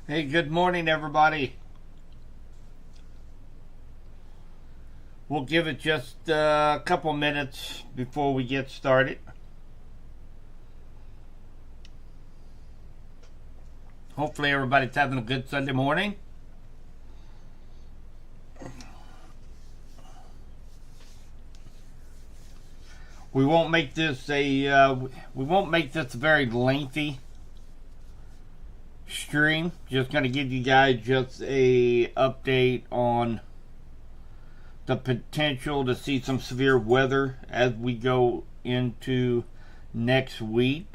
Hey, good morning, everybody. We'll give it just a couple minutes before we get started. Hopefully, everybody's having a good Sunday morning. We won't make this a very lengthy stream. Just going to give you guys just a update on the potential to see some severe weather as we go into next week.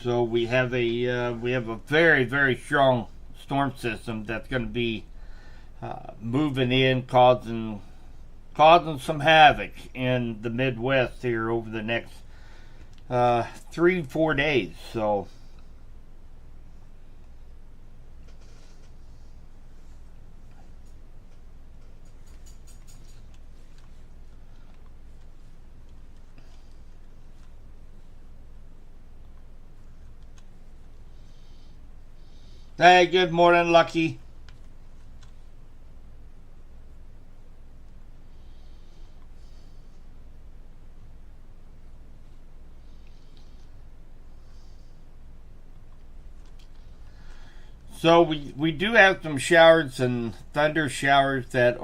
So we have a very strong storm system that's going to be moving in, causing some havoc in the Midwest here over the next 3-4 days. So hey, good morning, Lucky. So we do have some showers and thunder showers that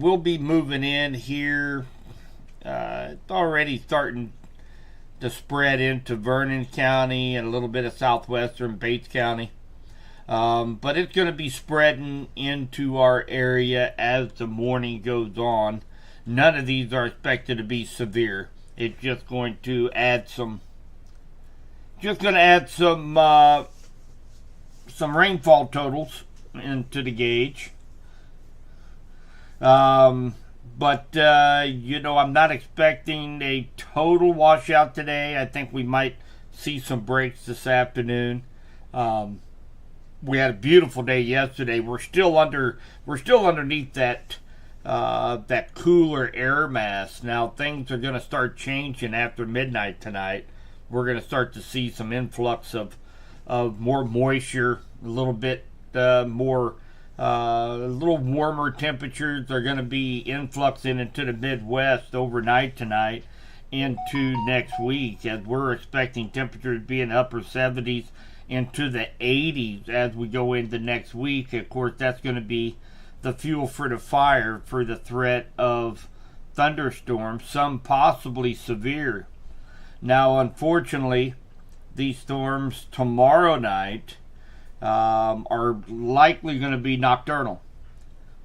will be moving in here. It's already starting to spread into Vernon County and a little bit of southwestern Bates County. But it's going to be spreading into our area as the morning goes on. None of these are expected to be severe. It's just going to add some rainfall totals into the gauge. But I'm not expecting a total washout today. I think we might see some breaks this afternoon. We had a beautiful day yesterday. We're still underneath that cooler air mass. Now things are going to start changing after midnight tonight. We're going to start to see some influx of more moisture, a little bit more. A little warmer temperatures are going to be influxing into the Midwest overnight tonight into next week, as we're expecting temperatures to be in the upper 70s into the 80s as we go into next week. Of course, that's going to be the fuel for the fire for the threat of thunderstorms, some possibly severe. Now, unfortunately, these storms tomorrow night are likely going to be nocturnal,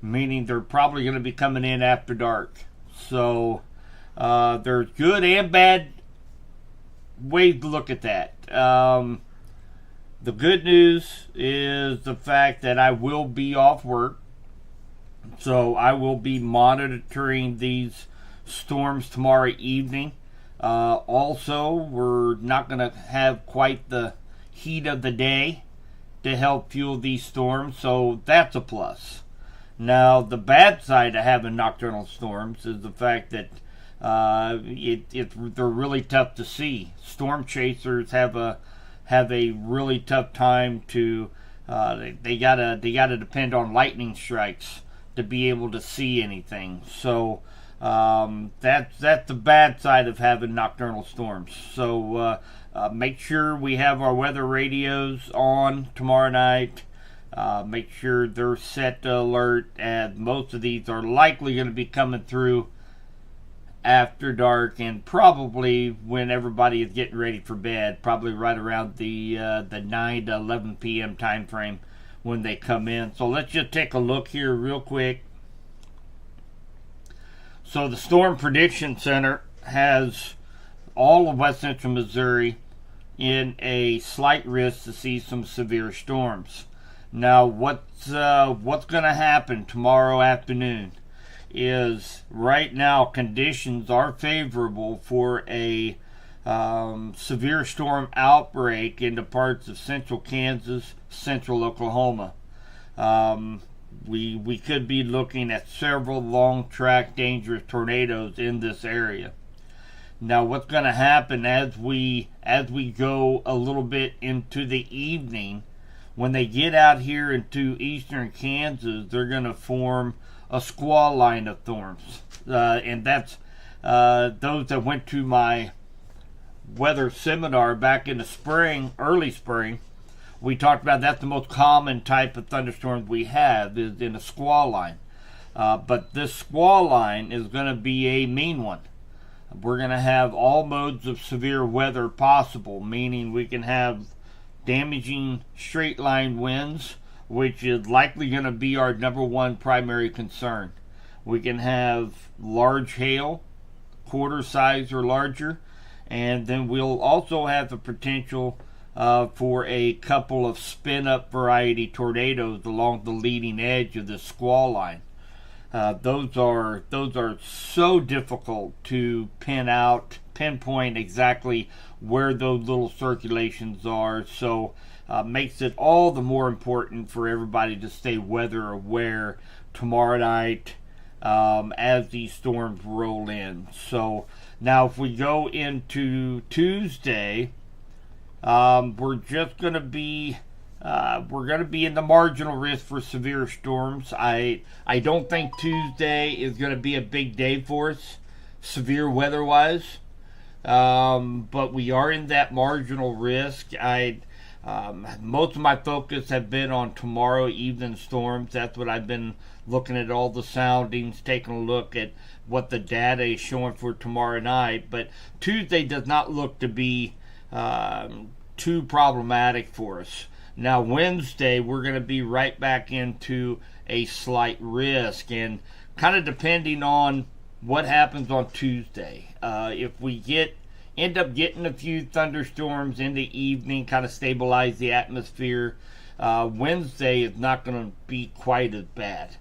meaning they're probably going to be coming in after dark. So there's good and bad ways to look at that. The good news is the fact that I will be off work, so I will be monitoring these storms tomorrow evening. Also, we're not going to have quite the heat of the day to help fuel these storms, so that's a plus. Now, the bad side of having nocturnal storms is the fact that they're really tough to see. Storm chasers have a really tough time to. They gotta depend on lightning strikes to be able to see anything. So that's the bad side of having nocturnal storms. So make sure we have our weather radios on tomorrow night. Make sure they're set to alert, as most of these are likely going to be coming through after dark and probably when everybody is getting ready for bed, probably right around the 9 to 11 p.m. time frame when they come in. So let's just take a look here real quick. So the Storm Prediction Center has all of West Central Missouri in a slight risk to see some severe storms. Now, what's going to happen tomorrow afternoon is right now conditions are favorable for a severe storm outbreak into parts of central Kansas, central Oklahoma. We could be looking at several long track dangerous tornadoes in this area. Now, what's going to happen as we go a little bit into the evening, When they get out here into eastern Kansas, they're going to form a squall line of storms. And that's those that went to my weather seminar back in the spring, early spring. We talked about that's the most common type of thunderstorms we have is in a squall line. But this squall line is going to be a mean one. We're going to have all modes of severe weather possible, meaning we can have damaging straight line winds, which is likely going to be our number one primary concern. We can have large hail, quarter size or larger, and then we'll also have the potential for a couple of spin-up variety tornadoes along the leading edge of the squall line. Those are so difficult to pinpoint exactly where those little circulations are. So makes it all the more important for everybody to stay weather aware tomorrow night as these storms roll in. So now if we go into Tuesday, we're going to be in the marginal risk for severe storms. I don't think Tuesday is going to be a big day for us, severe weather-wise. But we are in that marginal risk. Most of my focus have been on tomorrow evening storms. That's what I've been looking at, all the soundings, taking a look at what the data is showing for tomorrow night. But Tuesday does not look to be too problematic for us. Now Wednesday, we're going to be right back into a slight risk, and kind of depending on what happens on Tuesday. If we end up getting a few thunderstorms in the evening, kind of stabilize the atmosphere, Wednesday is not going to be quite as bad.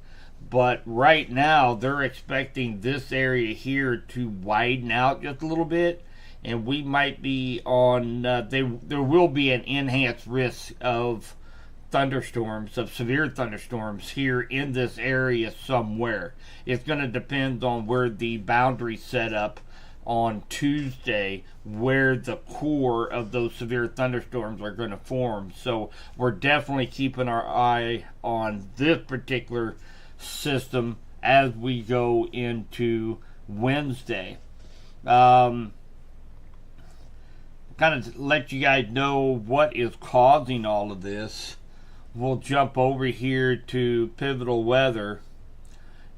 But right now, they're expecting this area here to widen out just a little bit, and we might be on, there will be an enhanced risk of thunderstorms, of severe thunderstorms here in this area somewhere. It's going to depend on where the boundary set up on Tuesday, where the core of those severe thunderstorms are going to form. So we're definitely keeping our eye on this particular system as we go into Wednesday. Kind of let you guys know what is causing all of this. We'll jump over here to pivotal weather,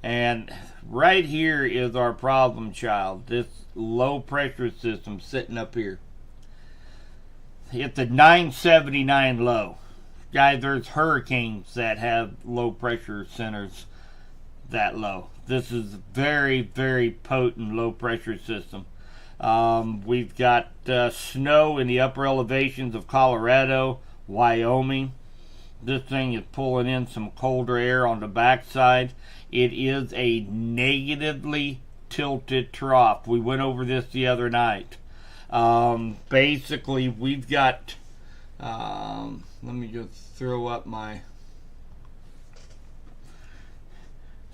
and right here is our problem child, this low pressure system sitting up here. It's a 979 low. Guys, there's hurricanes that have low pressure centers that low. This is very, very potent low pressure system. We've got snow in the upper elevations of Colorado, Wyoming. This thing is pulling in some colder air on the backside. It is a negatively tilted trough. We went over this the other night. Basically, we've got, let me just throw up my,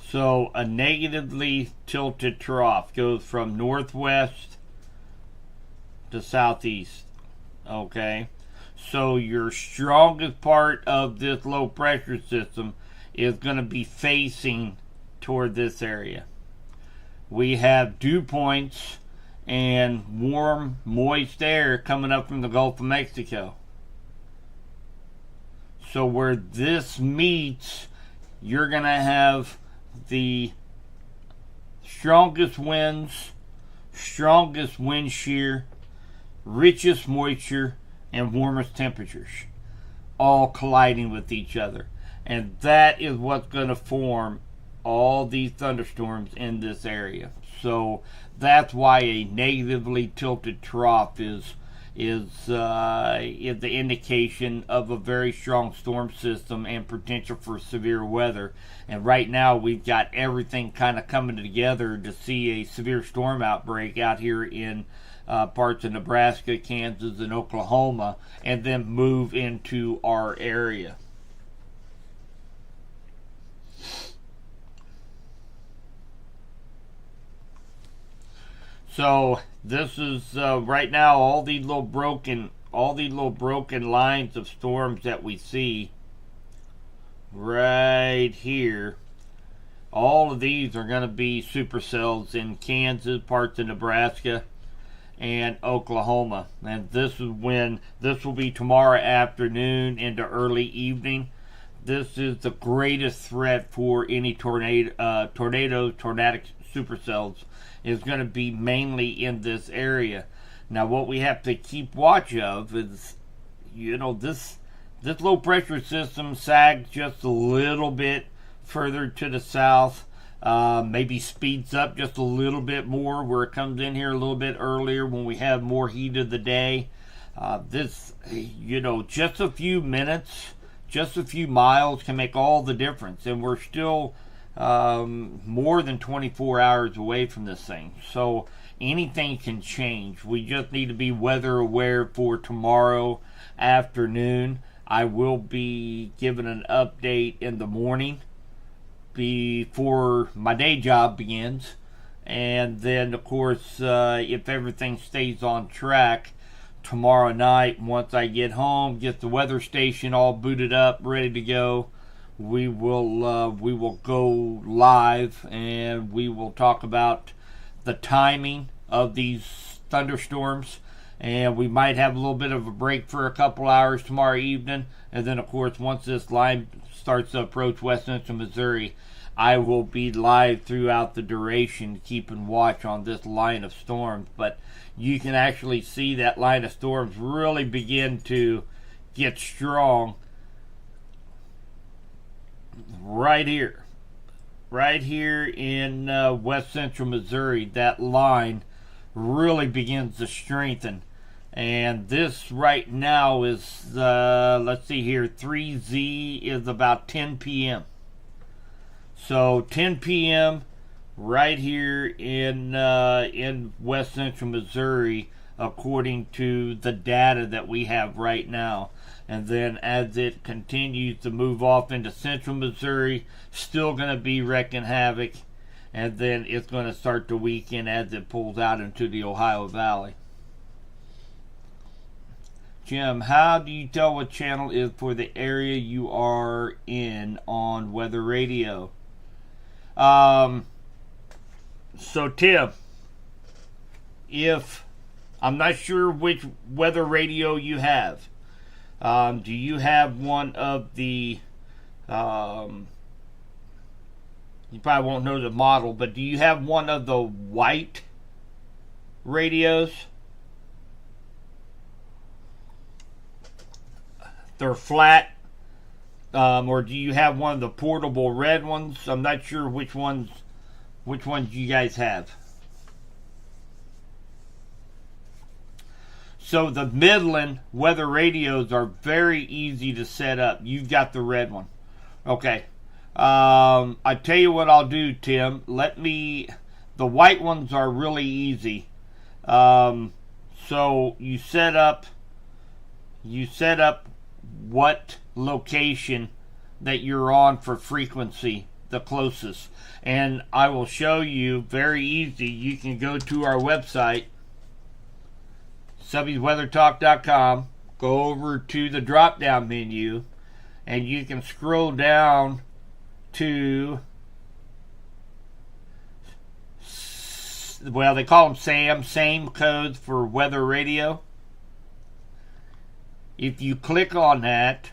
so a negatively tilted trough goes from northwest to southeast. Okay, so your strongest part of this low pressure system is going to be facing toward this area. We have dew points and warm, moist air coming up from the Gulf of Mexico. So where this meets, you're going to have the strongest winds, strongest wind shear, richest moisture, and warmest temperatures all colliding with each other. And that is what's going to form all these thunderstorms in this area. So that's why a negatively tilted trough is the indication of a very strong storm system and potential for severe weather. And right now we've got everything kind of coming together to see a severe storm outbreak out here in parts of Nebraska, Kansas, and Oklahoma, and then move into our area. So this is right now all these little broken all these little broken lines of storms that we see right here, all of these are going to be supercells in Kansas, parts of Nebraska, and Oklahoma. And this will be tomorrow afternoon into early evening. This is the greatest threat for any tornadic supercells, is going to be mainly in this area. Now, what we have to keep watch of is, this low pressure system sags just a little bit further to the south. Maybe speeds up just a little bit more where it comes in here a little bit earlier when we have more heat of the day. Just a few minutes, just a few miles can make all the difference. And we're still more than 24 hours away from this thing. So anything can change. We just need to be weather aware for tomorrow afternoon. I will be giving an update in the morning before my day job begins. And then, of course, if everything stays on track, tomorrow night, once I get home, get the weather station all booted up, ready to go, we will go live, and we will talk about the timing of these thunderstorms, and we might have a little bit of a break for a couple hours tomorrow evening. And then, of course, once this line starts to approach West Central Missouri, I will be live throughout the duration, keeping watch on this line of storms. But you can actually see that line of storms really begin to get strong right here in West Central Missouri. That line really begins to strengthen. And this right now is, let's see here, 3Z is about 10 p.m. So 10 p.m. right here in West Central Missouri, according to the data that we have right now. And then as it continues to move off into Central Missouri, still going to be wrecking havoc. And then it's going to start to weaken as it pulls out into the Ohio Valley. Jim, how do you tell what channel is for the area you are in on weather radio? So Tim, if I'm not sure which weather radio you have, do you have one of the you probably won't know the model, but do you have one of the white radios? They're flat. Or do you have one of the portable red ones? I'm not sure which ones you guys have. So the Midland weather radios are very easy to set up. You've got the red one. Okay. I tell you what I'll do, Tim. The white ones are really easy. So you set up what location that you're on for frequency, the closest. And I will show you, very easy. You can go to our website, Subby'sWeatherTalk.com, go over to the drop down menu, and you can scroll down to, well, they call them SAM, same codes for weather radio. If you click on that,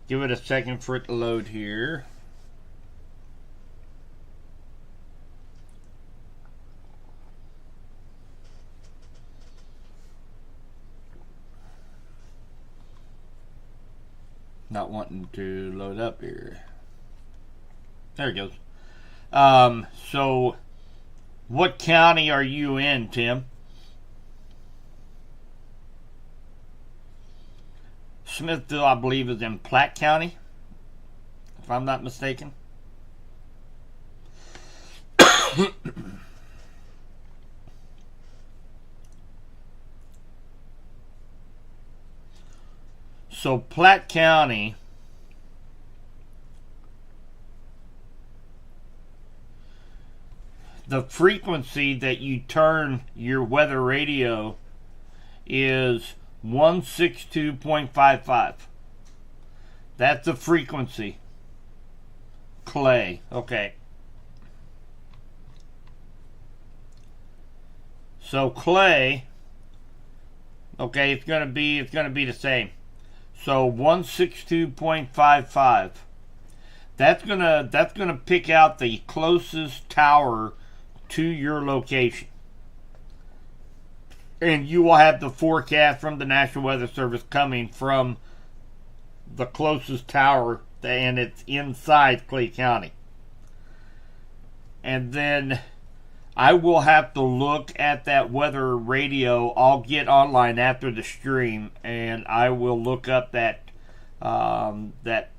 give it a second for it to load here. Not wanting to load up here. There it goes. So what county are you in, Tim? Smithville, I believe, is in Platte County, if I'm not mistaken. So Platte County The frequency that you turn your weather radio is 162.55. That's the frequency. Clay. Okay. So Clay, okay, it's gonna be the same. So 162.55. That's gonna pick out the closest tower to your location. And you will have the forecast from the National Weather Service coming from the closest tower, and it's inside Clay County. And then I will have to look at that weather radio. I'll get online after the stream, and I will look up that that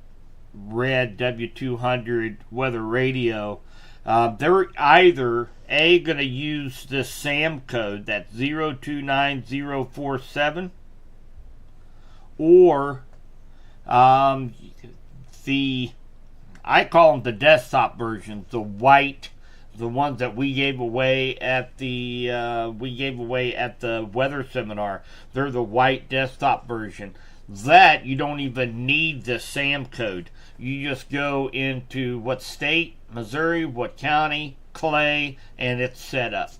red W200 weather radio. They're either going to use the SAM code, that's 029047, or I call them the desktop versions, the white, the ones that we gave away at the weather seminar. They're the white desktop version. That you don't even need the SAM code. You just go into what state, Missouri, what county, Clay, and it's set up.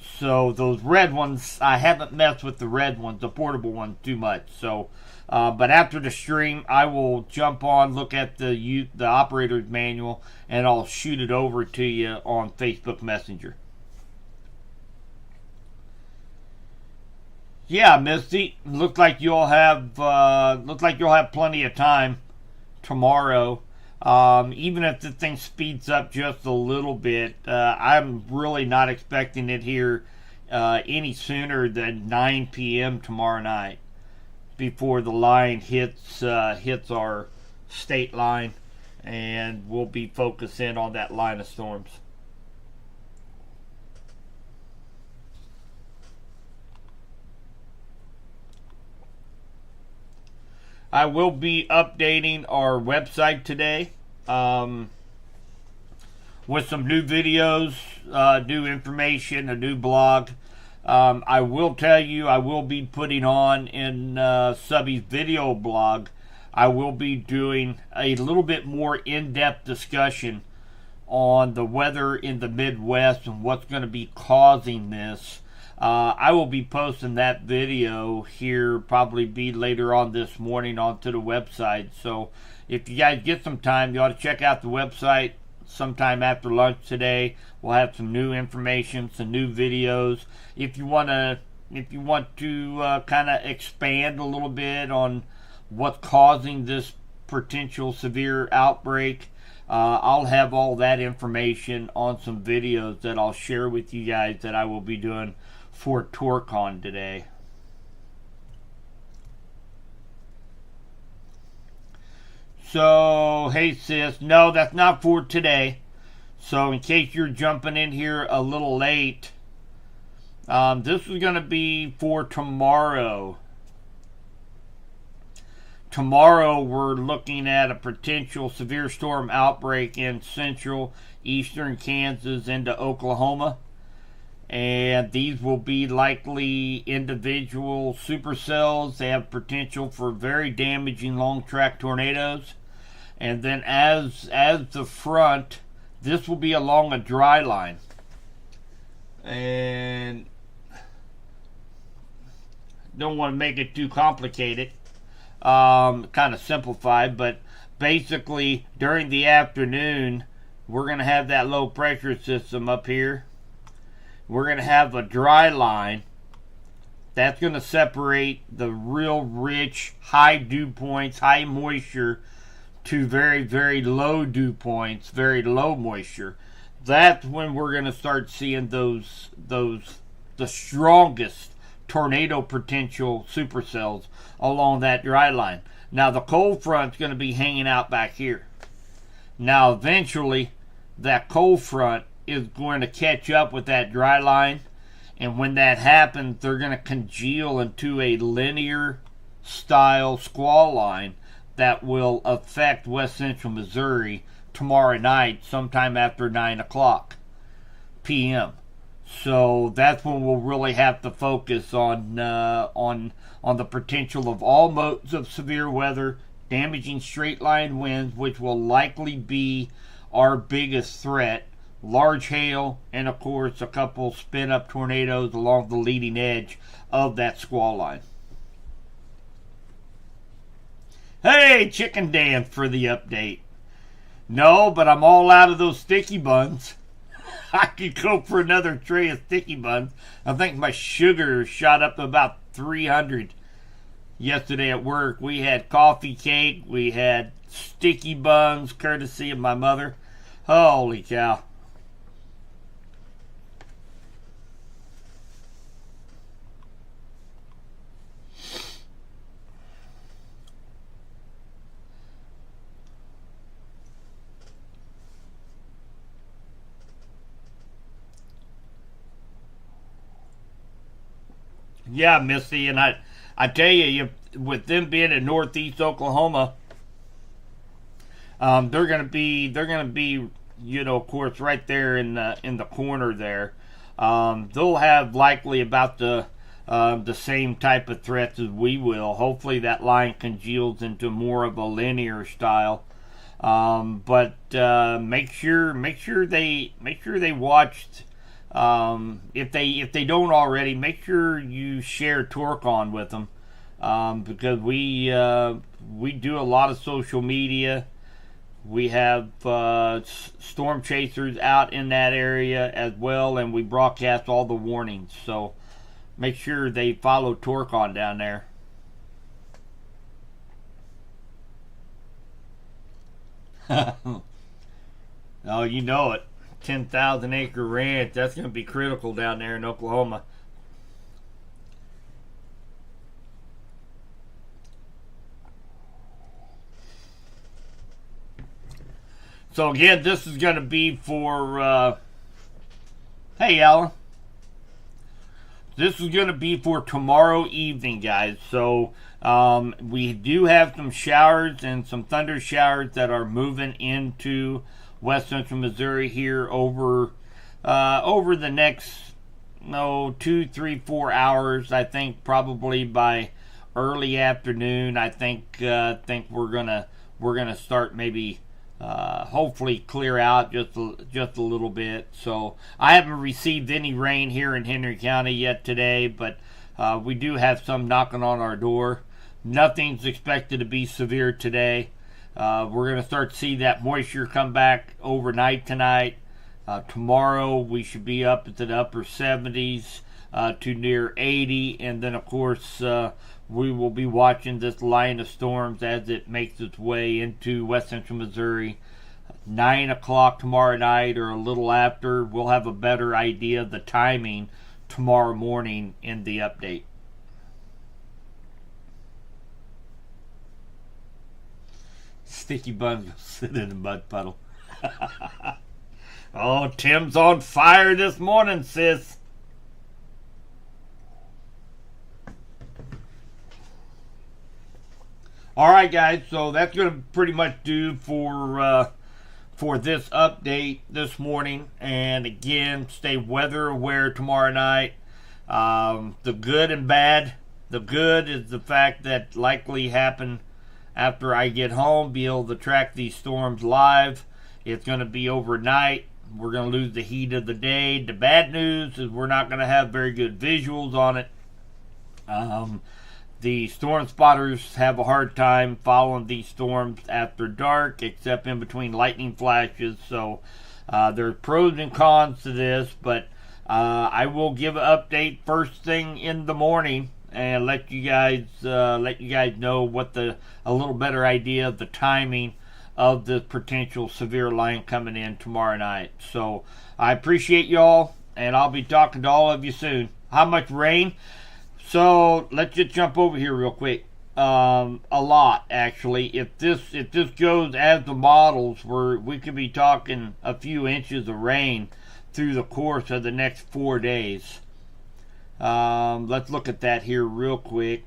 So those red ones, I haven't messed with the red ones, the portable ones, too much. So, but after the stream, I will jump on, look at the operator's manual, and I'll shoot it over to you on Facebook Messenger. Yeah, Misty, looks like you'll have plenty of time tomorrow. Even if the thing speeds up just a little bit, I'm really not expecting it here any sooner than 9 p.m. tomorrow night, before the line hits our state line, and we'll be focusing on that line of storms. I will be updating our website today with some new videos, new information, a new blog. I will tell you, I will be putting on in Subby's video blog, I will be doing a little bit more in-depth discussion on the weather in the Midwest and what's going to be causing this. I will be posting that video here, probably be later on this morning, onto the website. So if you guys get some time, you ought to check out the website sometime after lunch today. We'll have some new information, some new videos. If you want to kind of expand a little bit on what's causing this potential severe outbreak, I'll have all that information on some videos that I'll share with you guys that I will be doing for TourCon today. So, hey sis, no, that's not for today. So in case you're jumping in here a little late, this is going to be for tomorrow. Tomorrow we're looking at a potential severe storm outbreak in central, eastern Kansas into Oklahoma. And these will be likely individual supercells. They have potential for very damaging long track tornadoes. And then as the front, this will be along a dry line. And don't want to make it too complicated. Kind of simplified, but basically during the afternoon, we're going to have that low pressure system up here. We're going to have a dry line that's going to separate the real rich, high dew points, high moisture, to very, very low dew points, very low moisture. That's when we're going to start seeing the strongest tornado potential supercells along that dry line. Now the cold front's going to be hanging out back here. Now eventually that cold front is going to catch up with that dry line, and when that happens, they're going to congeal into a linear style squall line that will affect west central Missouri tomorrow night sometime after 9 o'clock. p.m. So that's when we'll really have to focus on the potential of all modes of severe weather, damaging straight line winds, which will likely be our biggest threat, large hail, and of course a couple spin up tornadoes along the leading edge of that squall line. Hey, Chicken Dance for the update. No, but I'm all out of those sticky buns. I could go for another tray of sticky buns. I think my sugar shot up to about 300 yesterday at work. We had coffee cake. We had sticky buns, courtesy of my mother. Holy cow. Yeah, Missy, and I tell you, with them being in Northeast Oklahoma, they're gonna be, of course, right there in the corner there. They'll have likely about the same type of threats as we will. Hopefully, that line congeals into more of a linear style. But make sure they watched. If they don't already, make sure you share Torque on with them, because we do a lot of social media. We have storm chasers out in that area as well, and we broadcast all the warnings. So make sure they follow Torque on down there. Oh, you know it. 10,000 acre ranch. That's going to be critical down there in Oklahoma. So again, this is going to be for. Hey, Alan. This is going to be for tomorrow evening, guys. So we do have some showers and some thunder showers that are moving into West Central Missouri here over the next 2, 3, 4 hours. I think probably by early afternoon. I think we're gonna start maybe hopefully clear out just a little bit. So I haven't received any rain here in Henry County yet today, but we do have some knocking on our door. Nothing's expected to be severe today. We're going to start to see that moisture come back overnight tonight. Tomorrow we should be up into the upper 70s to near 80, and then of course we will be watching this line of storms as it makes its way into West Central Missouri. 9 o'clock tomorrow night or a little after, we'll have a better idea of the timing tomorrow morning in the update. Sticky buns sit in a mud puddle. Oh, Tim's on fire this morning, sis. All right, guys. So that's going to pretty much do for this update this morning. And again, stay weather aware tomorrow night. The good and bad. The good is the fact that likely happen after I get home, be able to track these storms live. It's going to be overnight. We're going to lose the heat of the day. The bad news is we're not going to have very good visuals on it. The storm spotters have a hard time following these storms after dark, except in between lightning flashes. So there's pros and cons to this, but I will give an update first thing in the morning and let you guys know what a little better idea of the timing of the potential severe line coming in tomorrow night. So I appreciate y'all, and I'll be talking to all of you soon. How much rain? So let's just jump over here real quick. A lot, actually. If this goes as the models, we could be talking a few inches of rain through the course of the next 4 days. Let's look at that here real quick.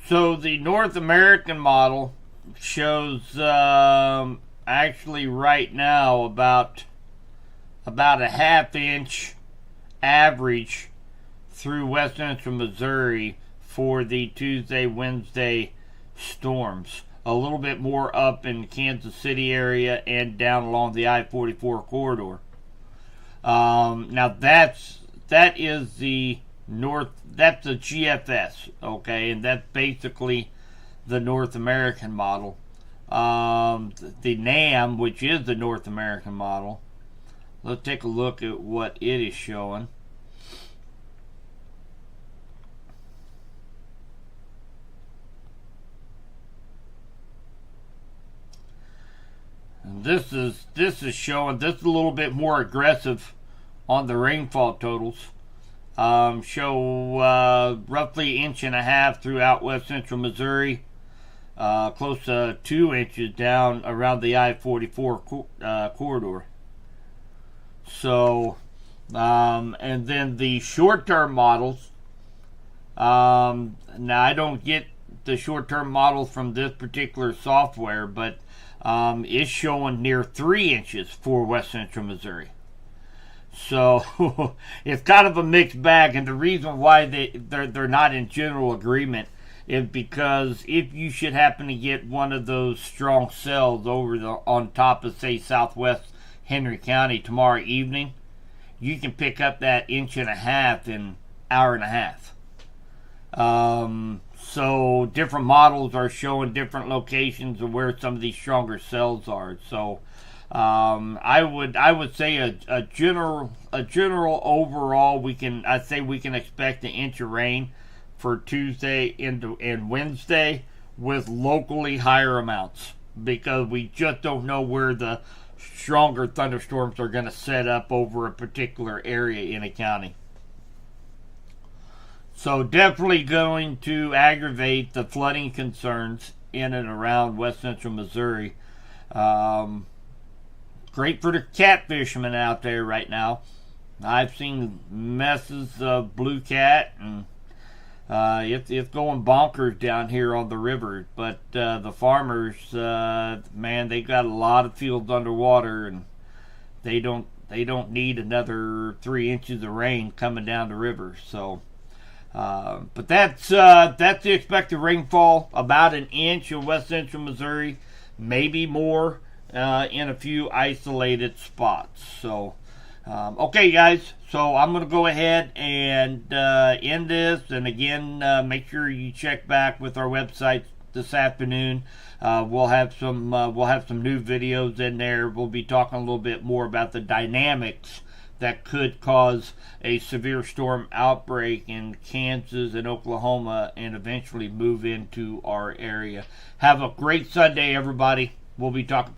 So the North American model shows actually right now about a ½ inch average through west central Missouri for the Tuesday, Wednesday storms. A little bit more up in Kansas City area and down along the I-44 corridor. Now that is the North. That's the GFS, okay, and that's basically the North American model. The NAM, which is the North American model. Let's take a look at what it is showing. And this is showing. This is a little bit more aggressive on the rainfall totals. Show roughly 1.5 inches throughout west central Missouri, close to 2 inches down around the I-44 corridor. So, and then the short-term models. Now I don't get the short-term models from this particular software, but it's showing near 3 inches for west central Missouri. So it's kind of a mixed bag, and the reason why they're not in general agreement is because if you should happen to get one of those strong cells on top of, say, southwest Henry County tomorrow evening, you can pick up that 1.5 inches in an hour and a half. So different models are showing different locations of where some of these stronger cells are. So I would say a general overall I'd say we can expect 1 inch of rain for Tuesday and Wednesday with locally higher amounts, because we just don't know where the stronger thunderstorms are going to set up over a particular area in a county. So definitely going to aggravate the flooding concerns in and around west central Missouri. Great for the catfishermen out there right now. I've seen messes of blue cat, and it's going bonkers down here on the river. But the farmers, man, they got a lot of fields underwater, and they don't need another 3 inches of rain coming down the river. So, but that's the expected rainfall, about 1 inch in west central Missouri, maybe more in a few isolated spots. So, okay, guys. So I'm going to go ahead and end this. And again, make sure you check back with our website this afternoon. We'll have some new videos in there. We'll be talking a little bit more about the dynamics that could cause a severe storm outbreak in Kansas and Oklahoma and eventually move into our area. Have a great Sunday, everybody. We'll be talking